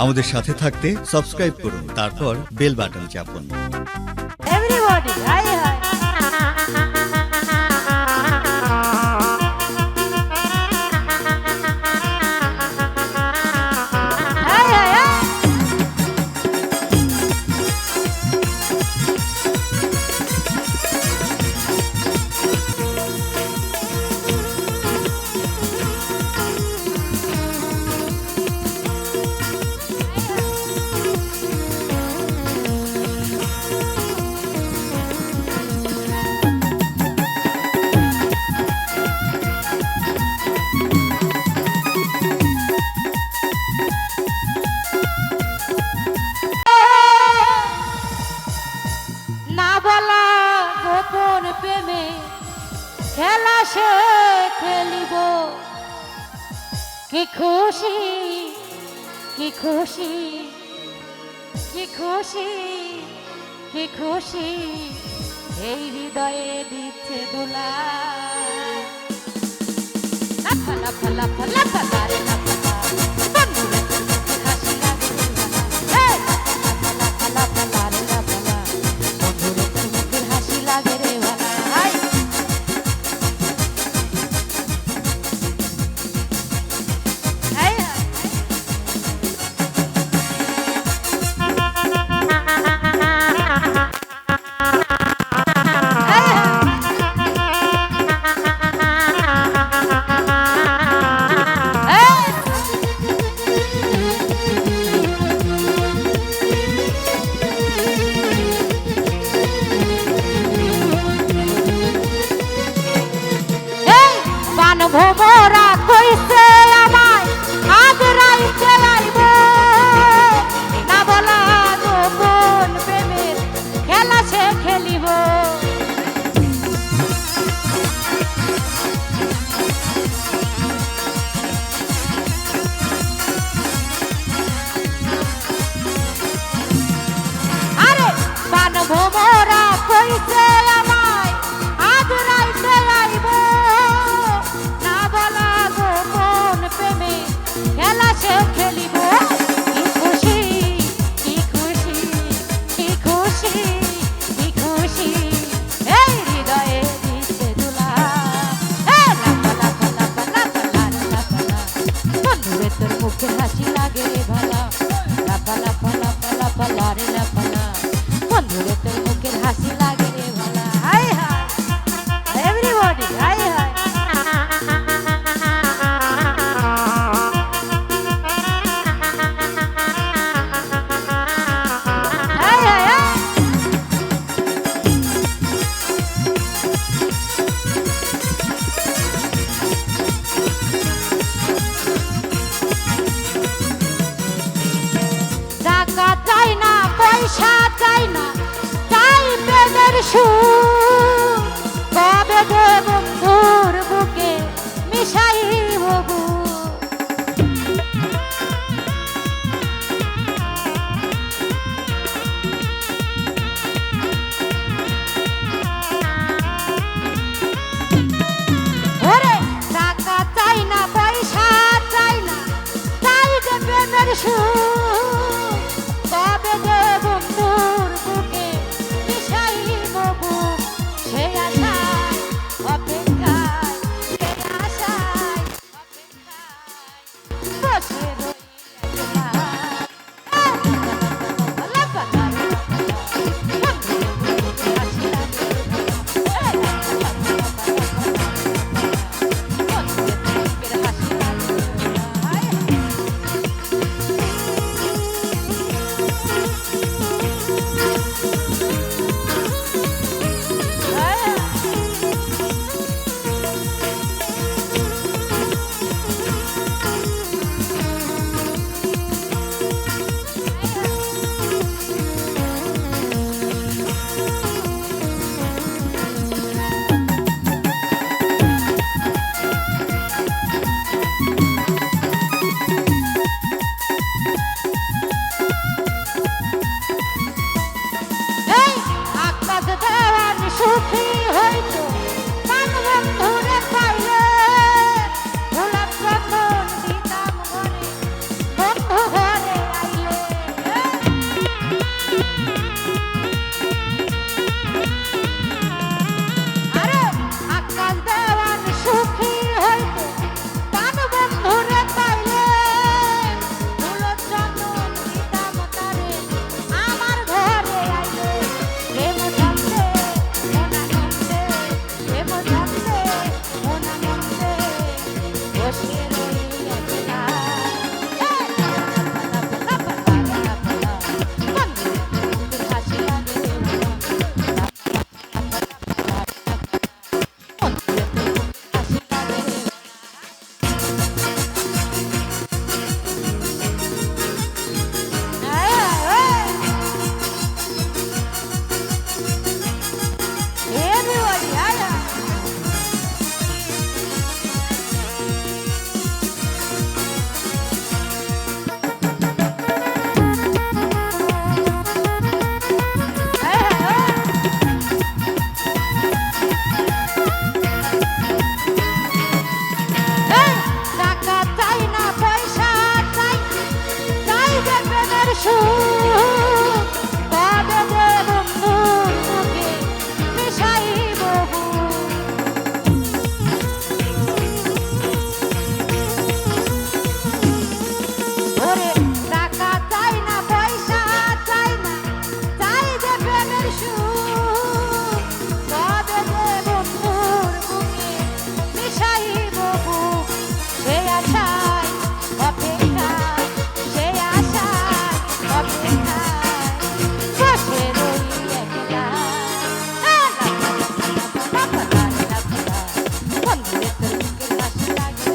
আমাদের সাথে থাকতে সাবস্ক্রাইব করুন, তারপর বেল বাটন চাপুন। এভরিবডি হাই হাই প্রেমে খেলা সে খেলিব কি খুশি কি খুশি কি খুশি কি খুশি এই হৃদয়ে দিচ্ছে দোলা লাফা লাফা লাফা লাফা রে লাফা বন্ধুরে হাসি লাগে লাফা লাফা রে লাফা বন্ধুরে হাসি লাগে রে ভোমরা কইছে আমায় আজ রাইতে আইব না বলা গোপন প্রেমের খেলা সে খেলিব আরে বান ভোমরা কইছে আমায় আজ রাইতে আইব খেলা সে খেলিব কি খুশি কি খুশি কি খুশি কি খুশি এই হৃদয়ে দিচ্ছে দুলা লাফা লাফা লাফা লাফা লাফা বন্ধুরে তোর মুখে হাসি লাগে রে ভালা লাফা লাফা লাফা লাফা লারে লাফা বন্ধুরে তোর মুখে হাসি লাগে রে ভালা high hi everybody hi high চাই না পয়সা চাই না চাই প্রেমের সুর কবে দে বন্ধুর বুকে মিশাইব ওরে টাকা চাই না পয়সা চাই না চাই যে প্রেমের সুর কবে দে বন্ধুর বুকে মিশাইব বুক সে আশায় অপেক্ষায় সে আশায় অপেক্ষায় বসে সুখ কবে যে বন্ধুর মুখে মিশাইব ওরে টাকা চাই না পয়সা চাই না চাই যে প্রেমের সুখ কবে যে বন্ধুর মুখে মিশাইব বুক সে আশায় অপেক্ষায় সে আশায় অপেক্ষায় বসে রই একলা বন্ধুরে তোর বুকের হাসি লাগে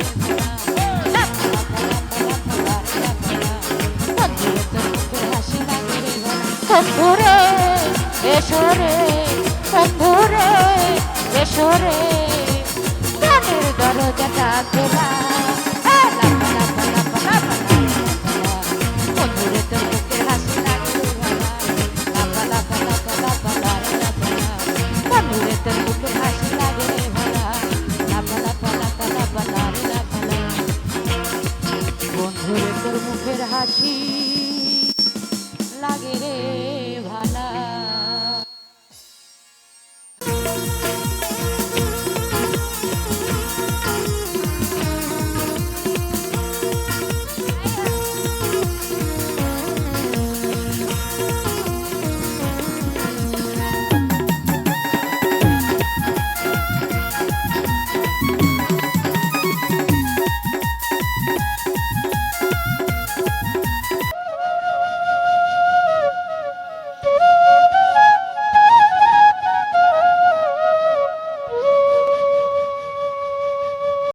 বন্ধুরে এসরে বন্ধুরে এসরে প্রাণের দরজাটা খোলা বন্ধুরে তোর বুকের হাসি লাগে বন্ধুরে তোর বুকের হাসি লাগে বন্ধুরে তোর মুখের হাসি লাগে রে